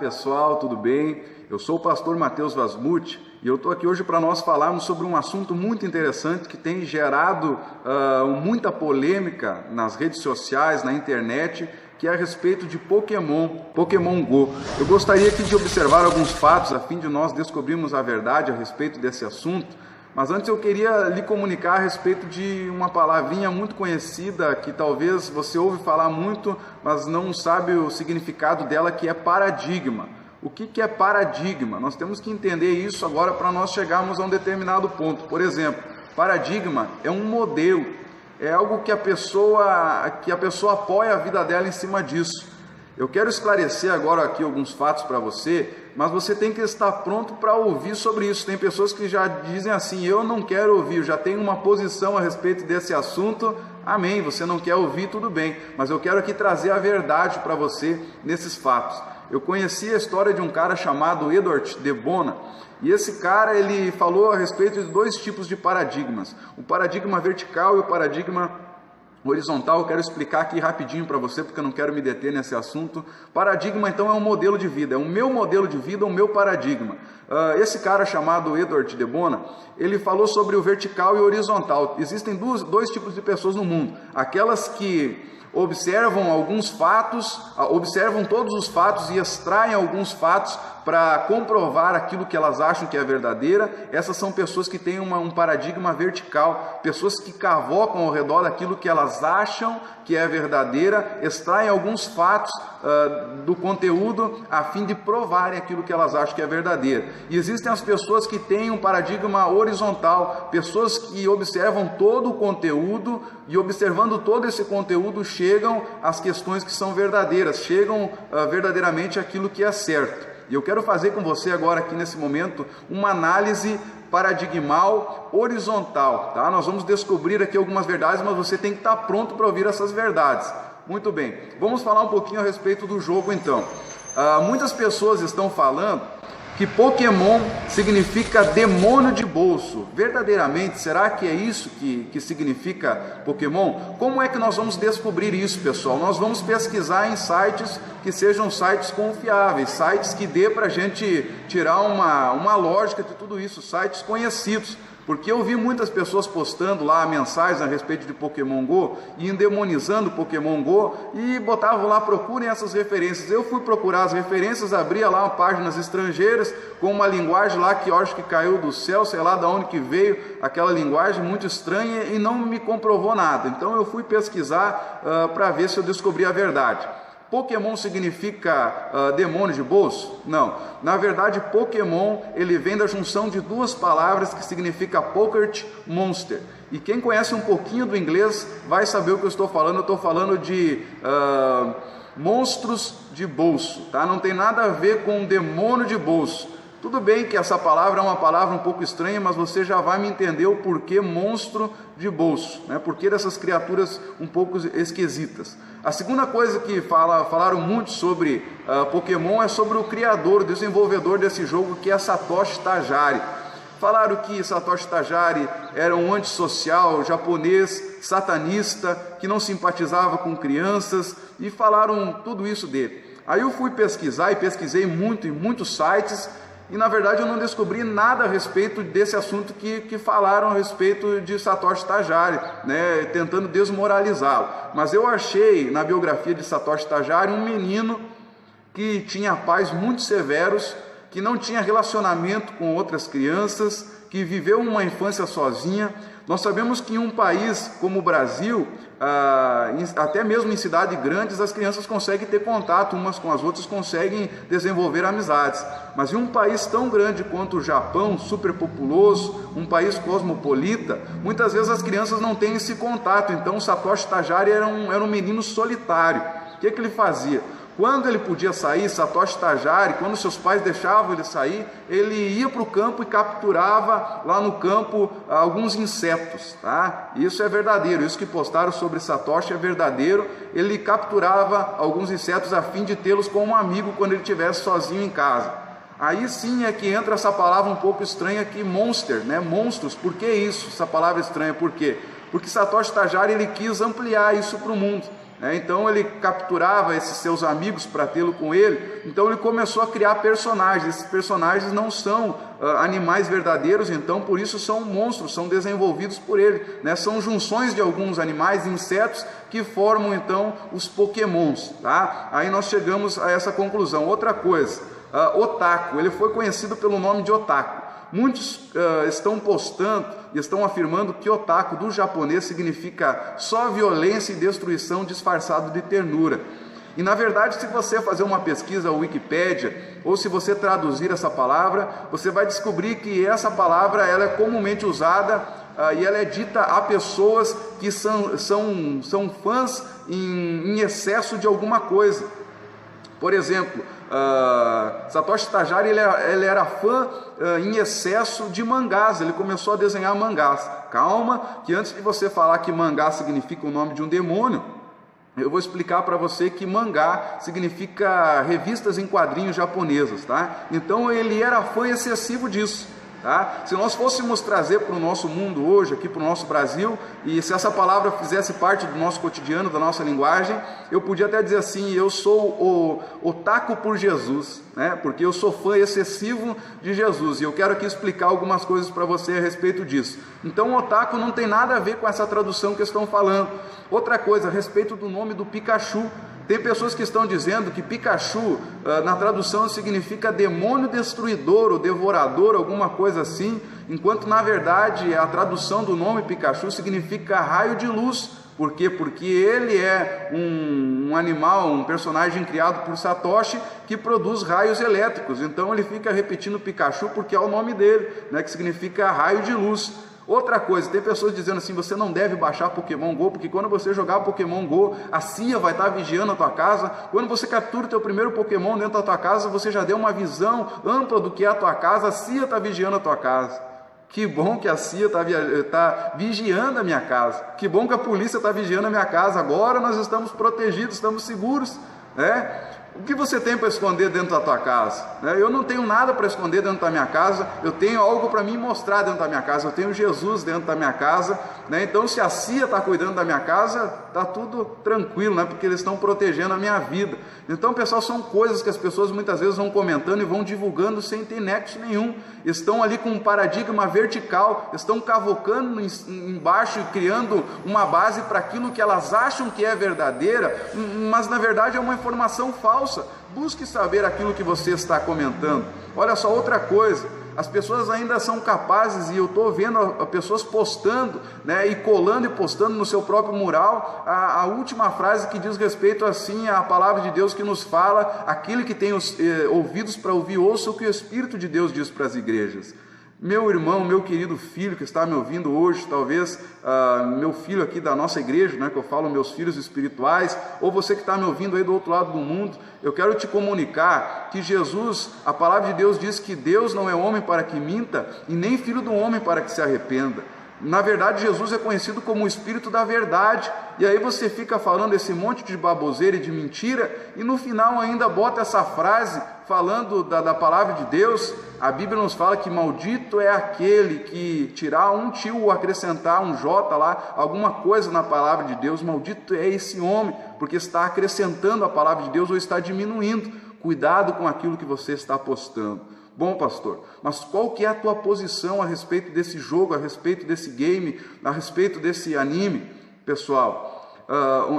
pessoal, tudo bem? Eu sou o pastor Matheus Vasmuth e eu estou aqui hoje para nós falarmos sobre um assunto muito interessante que tem gerado muita polêmica nas redes sociais, na internet, que é a respeito de Pokémon Go. Eu gostaria aqui de observar alguns fatos a fim de nós descobrirmos a verdade a respeito desse assunto, mas antes eu queria lhe comunicar a respeito de uma palavrinha muito conhecida que talvez você ouve falar muito, mas não sabe o significado dela, que é paradigma. O que é paradigma? Nós temos que entender isso agora para nós chegarmos a um determinado ponto. Por exemplo, paradigma é um modelo, é algo que a pessoa apoia a vida dela em cima disso. Eu quero esclarecer agora aqui alguns fatos para você, mas você tem que estar pronto para ouvir sobre isso. Tem pessoas que já dizem assim: eu não quero ouvir, eu já tenho uma posição a respeito desse assunto. Amém, você não quer ouvir, tudo bem, mas eu quero aqui trazer a verdade para você nesses fatos. Eu conheci a história de um cara chamado Edward de Bono, e esse cara ele falou a respeito de dois tipos de paradigmas: o paradigma vertical e o paradigma horizontal. Eu quero explicar aqui rapidinho para você, porque eu não quero me deter nesse assunto. Paradigma, então, é um modelo de vida, é o meu modelo de vida, o meu paradigma. Esse cara chamado Edward de Bono, ele falou sobre o vertical e o horizontal. Existem dois tipos de pessoas no mundo: aquelas que observam alguns fatos, observam todos os fatos e extraem alguns fatos para comprovar aquilo que elas acham que é verdadeira. Essas são pessoas que têm um paradigma vertical, pessoas que cavocam ao redor daquilo que elas acham que é verdadeira, extraem alguns fatos do conteúdo a fim de provarem aquilo que elas acham que é verdadeiro. E existem as pessoas que têm um paradigma horizontal, pessoas que observam todo o conteúdo e, observando todo esse conteúdo, chegam às questões que são verdadeiras, chegam verdadeiramente àquilo que é certo. E eu quero fazer com você agora aqui nesse momento uma análise paradigmal horizontal, tá? Nós vamos descobrir aqui algumas verdades, mas você tem que estar pronto para ouvir essas verdades. Muito bem, vamos falar um pouquinho a respeito do jogo então. Muitas pessoas estão falando que Pokémon significa demônio de bolso. Verdadeiramente, será que é isso que significa Pokémon? Como é que nós vamos descobrir isso, pessoal? Nós vamos pesquisar em sites que sejam sites confiáveis, sites que dê para a gente tirar uma lógica de tudo isso, sites conhecidos. Porque eu vi muitas pessoas postando lá mensagens a respeito de Pokémon Go e endemonizando Pokémon Go e botavam lá: procurem essas referências. Eu fui procurar as referências, abria lá páginas estrangeiras com uma linguagem lá que eu acho que caiu do céu, sei lá de onde que veio aquela linguagem muito estranha, e não me comprovou nada. Então eu fui pesquisar para ver se eu descobri a verdade. Pokémon significa demônio de bolso? Não. Na verdade, Pokémon ele vem da junção de duas palavras que significa Pocket Monster. E quem conhece um pouquinho do inglês vai saber o que eu estou falando. Eu estou falando de monstros de bolso, tá? Não tem nada a ver com demônio de bolso. Tudo bem que essa palavra é uma palavra um pouco estranha, mas você já vai me entender o porquê monstro de bolso, né? Porquê dessas criaturas um pouco esquisitas. A segunda coisa que falaram muito sobre Pokémon é sobre o criador, o desenvolvedor desse jogo, que é Satoshi Tajiri. Falaram que Satoshi Tajiri era um antissocial, japonês, satanista, que não simpatizava com crianças, e falaram tudo isso dele. Aí eu fui pesquisar e pesquisei muito em muitos sites, e na verdade eu não descobri nada a respeito desse assunto que falaram a respeito de Satoshi Tajiri, né, tentando desmoralizá-lo. Mas eu achei na biografia de Satoshi Tajiri um menino que tinha pais muito severos, que não tinha relacionamento com outras crianças, que viveu uma infância sozinha. Nós sabemos que em um país como o Brasil, até mesmo em cidades grandes, as crianças conseguem ter contato umas com as outras, conseguem desenvolver amizades. Mas em um país tão grande quanto o Japão, superpopuloso, um país cosmopolita, muitas vezes as crianças não têm esse contato. Então Satoshi Tajiri era um menino solitário. O que ele fazia? Quando ele podia sair, Satoshi Tajiri, quando seus pais deixavam ele sair, ele ia para o campo e capturava lá no campo alguns insetos, tá? Isso é verdadeiro, isso que postaram sobre Satoshi é verdadeiro. Ele capturava alguns insetos a fim de tê-los como amigo quando ele estivesse sozinho em casa. Aí sim é que entra essa palavra um pouco estranha aqui, monster, né? Monstros. Por que isso? Essa palavra estranha, por quê? Porque Satoshi Tajiri ele quis ampliar isso para o mundo. Então ele capturava esses seus amigos para tê-lo com ele. Então ele começou a criar personagens. Esses personagens não são animais verdadeiros, então por isso são monstros, são desenvolvidos por ele, né? São junções de alguns animais, insetos, que formam então os pokémons, tá? Aí nós chegamos a essa conclusão. Outra coisa, otaku, ele foi conhecido pelo nome de otaku. Muitos estão postando e estão afirmando que otaku do japonês significa só violência e destruição disfarçado de ternura. E na verdade, se você fazer uma pesquisa na Wikipédia, ou se você traduzir essa palavra, você vai descobrir que essa palavra ela é comumente usada e ela é dita a pessoas que são fãs em excesso de alguma coisa. Por exemplo, Satoshi Tajiri ele era fã em excesso de mangás, ele começou a desenhar mangás. Calma, que antes de você falar que mangá significa o nome de um demônio, eu vou explicar para você que mangá significa revistas em quadrinhos japonesas, tá? Então ele era fã excessivo disso. Tá? Se nós fôssemos trazer para o nosso mundo hoje, aqui para o nosso Brasil, e se essa palavra fizesse parte do nosso cotidiano, da nossa linguagem, eu podia até dizer assim: eu sou o otaku por Jesus, né? Porque eu sou fã excessivo de Jesus, e eu quero aqui explicar algumas coisas para você a respeito disso. Então o otaku não tem nada a ver com essa tradução que estão falando. Outra coisa, a respeito do nome do Pikachu. Tem pessoas que estão dizendo que Pikachu, na tradução, significa demônio destruidor ou devorador, alguma coisa assim, enquanto na verdade a tradução do nome Pikachu significa raio de luz. Por quê? Porque ele é um animal, um personagem criado por Satoshi que produz raios elétricos. Então ele fica repetindo Pikachu porque é o nome dele, né, que significa raio de luz. Outra coisa, tem pessoas dizendo assim: você não deve baixar Pokémon GO, porque quando você jogar Pokémon GO, a CIA vai estar vigiando a tua casa. Quando você captura o teu primeiro Pokémon dentro da tua casa, você já deu uma visão ampla do que é a tua casa, a CIA está vigiando a tua casa. Que bom que a CIA está vigiando a minha casa. Que bom que a polícia está vigiando a minha casa. Agora nós estamos protegidos, estamos seguros, né? O que você tem para esconder dentro da tua casa? Eu não tenho nada para esconder dentro da minha casa, eu tenho algo para me mostrar dentro da minha casa, eu tenho Jesus dentro da minha casa, né? Então se a CIA está cuidando da minha casa, está tudo tranquilo, né? Porque eles estão protegendo a minha vida. Então, pessoal, são coisas que as pessoas muitas vezes vão comentando e vão divulgando sem ter nexo nenhum. Estão ali com um paradigma vertical, estão cavocando embaixo e criando uma base para aquilo que elas acham que é verdadeira, mas na verdade é uma informação falsa. Busque saber aquilo que você está comentando. Olha só, outra coisa, as pessoas ainda são capazes, e eu estou vendo pessoas postando, né, e colando e postando no seu próprio mural a última frase que diz respeito assim à palavra de Deus, que nos fala: aquele que tem ouvidos para ouvir, ouça o que o Espírito de Deus diz para as igrejas. Meu irmão, meu querido filho que está me ouvindo hoje, talvez meu filho aqui da nossa igreja, né, que eu falo meus filhos espirituais, ou você que está me ouvindo aí do outro lado do mundo, eu quero te comunicar que Jesus, a palavra de Deus diz que Deus não é homem para que minta, e nem filho do homem para que se arrependa. Na verdade, Jesus é conhecido como o Espírito da verdade, e aí você fica falando esse monte de baboseira e de mentira, e no final ainda bota essa frase falando da palavra de Deus. A Bíblia nos fala que maldito é aquele que tirar um tio ou acrescentar um J lá, alguma coisa na palavra de Deus. Maldito é esse homem, porque está acrescentando a palavra de Deus ou está diminuindo. Cuidado com aquilo que você está postando. Bom, pastor, mas qual que é a tua posição a respeito desse jogo, a respeito desse game, a respeito desse anime? Pessoal,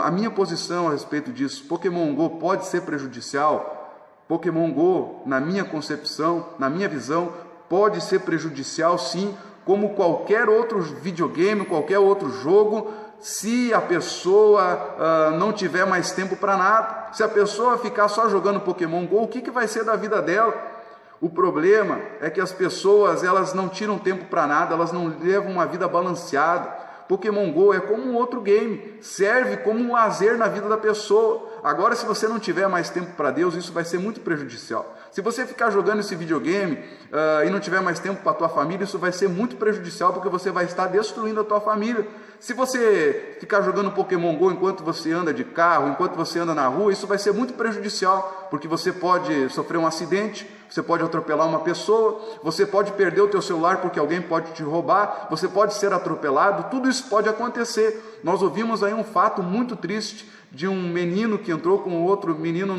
a minha posição a respeito disso: Pokémon GO pode ser prejudicial? Pokémon GO, na minha concepção, na minha visão, pode ser prejudicial sim, como qualquer outro videogame, qualquer outro jogo, se a pessoa não tiver mais tempo para nada. Se a pessoa ficar só jogando Pokémon GO, o que vai ser da vida dela? O problema é que as pessoas, elas não tiram tempo para nada, elas não levam uma vida balanceada. Pokémon GO é como um outro game, serve como um lazer na vida da pessoa. Agora, se você não tiver mais tempo para Deus, isso vai ser muito prejudicial. Se você ficar jogando esse videogame e não tiver mais tempo para a tua família, isso vai ser muito prejudicial, porque você vai estar destruindo a tua família. Se você ficar jogando Pokémon GO enquanto você anda de carro, enquanto você anda na rua, isso vai ser muito prejudicial, porque você pode sofrer um acidente, você pode atropelar uma pessoa, você pode perder o teu celular porque alguém pode te roubar, você pode ser atropelado, tudo isso pode acontecer. Nós ouvimos aí um fato muito triste de um menino que entrou com outro menino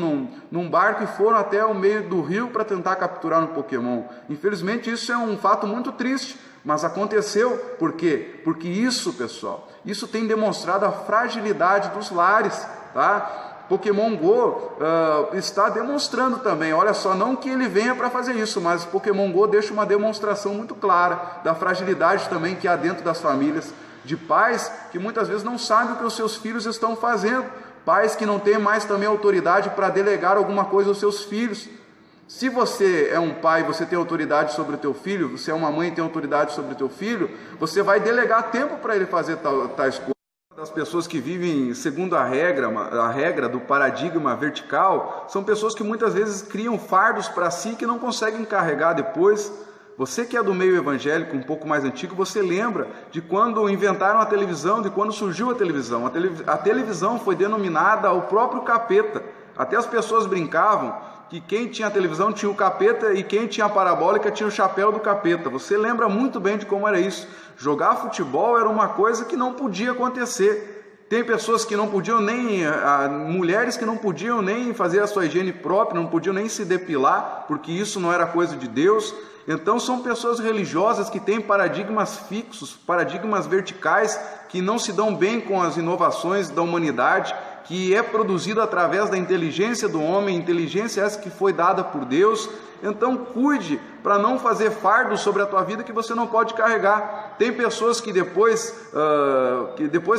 num barco e foram até o meio do rio para tentar capturar um Pokémon. Infelizmente isso é um fato muito triste, mas aconteceu. Por quê? Porque isso, pessoal, isso tem demonstrado a fragilidade dos lares, tá? Pokémon GO está demonstrando também, olha só, não que ele venha para fazer isso, mas Pokémon GO deixa uma demonstração muito clara da fragilidade também que há dentro das famílias, de pais que muitas vezes não sabem o que os seus filhos estão fazendo, pais que não têm mais também autoridade para delegar alguma coisa aos seus filhos. Se você é um pai, você tem autoridade sobre o teu filho, você é uma mãe e tem autoridade sobre o teu filho, você vai delegar tempo para ele fazer tais coisas. Das pessoas que vivem segundo a regra do paradigma vertical, são pessoas que muitas vezes criam fardos para si que não conseguem carregar depois. Você que é do meio evangélico, um pouco mais antigo, você lembra de quando inventaram a televisão, de quando surgiu a televisão. A televisão foi denominada o próprio capeta. Até as pessoas brincavam que quem tinha a televisão tinha o capeta e quem tinha a parabólica tinha o chapéu do capeta. Você lembra muito bem de como era isso. Jogar futebol era uma coisa que não podia acontecer. Tem pessoas que não podiam nem, mulheres que não podiam nem fazer a sua higiene própria, não podiam nem se depilar, porque isso não era coisa de Deus. Então são pessoas religiosas que têm paradigmas fixos, paradigmas verticais, que não se dão bem com as inovações da humanidade, que é produzido através da inteligência do homem, inteligência essa que foi dada por Deus. Então cuide para não fazer fardo sobre a tua vida que você não pode carregar. Tem pessoas que depois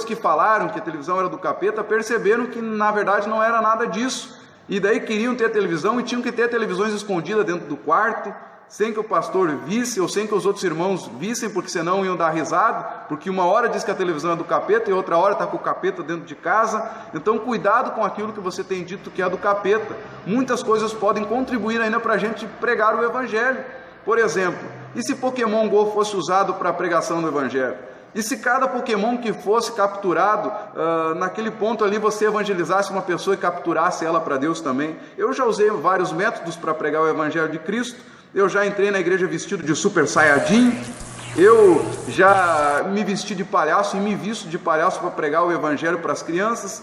que falaram que a televisão era do capeta, perceberam que na verdade não era nada disso. E daí queriam ter televisão e tinham que ter televisões escondidas dentro do quarto, sem que o pastor visse ou sem que os outros irmãos vissem, porque senão iam dar risada, porque uma hora diz que a televisão é do capeta e outra hora está com o capeta dentro de casa. Então cuidado com aquilo que você tem dito que é do capeta. Muitas coisas podem contribuir ainda para a gente pregar o evangelho. Por exemplo, e se Pokémon GO fosse usado para a pregação do evangelho? E se cada Pokémon que fosse capturado, naquele ponto ali você evangelizasse uma pessoa e capturasse ela para Deus também? Eu já usei vários métodos para pregar o evangelho de Cristo. Eu já entrei na igreja vestido de Super Saiyajin, eu já me vesti de palhaço e me visto de palhaço para pregar o evangelho para as crianças.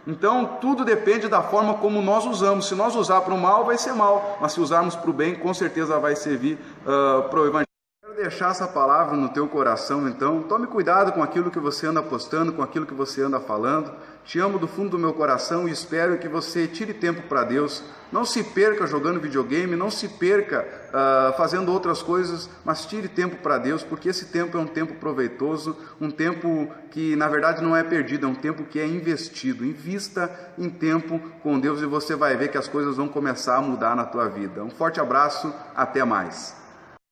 Então tudo depende da forma como nós usamos. Se nós usar para o mal, vai ser mal, mas se usarmos para o bem, com certeza vai servir para o evangelho. Quero deixar essa palavra no teu coração, então tome cuidado com aquilo que você anda postando, com aquilo que você anda falando. Te amo do fundo do meu coração e espero que você tire tempo para Deus. Não se perca jogando videogame, não se perca fazendo outras coisas, mas tire tempo para Deus, porque esse tempo é um tempo proveitoso, um tempo que na verdade não é perdido, é um tempo que é investido. Invista em tempo com Deus e você vai ver que as coisas vão começar a mudar na tua vida. Um forte abraço, até mais.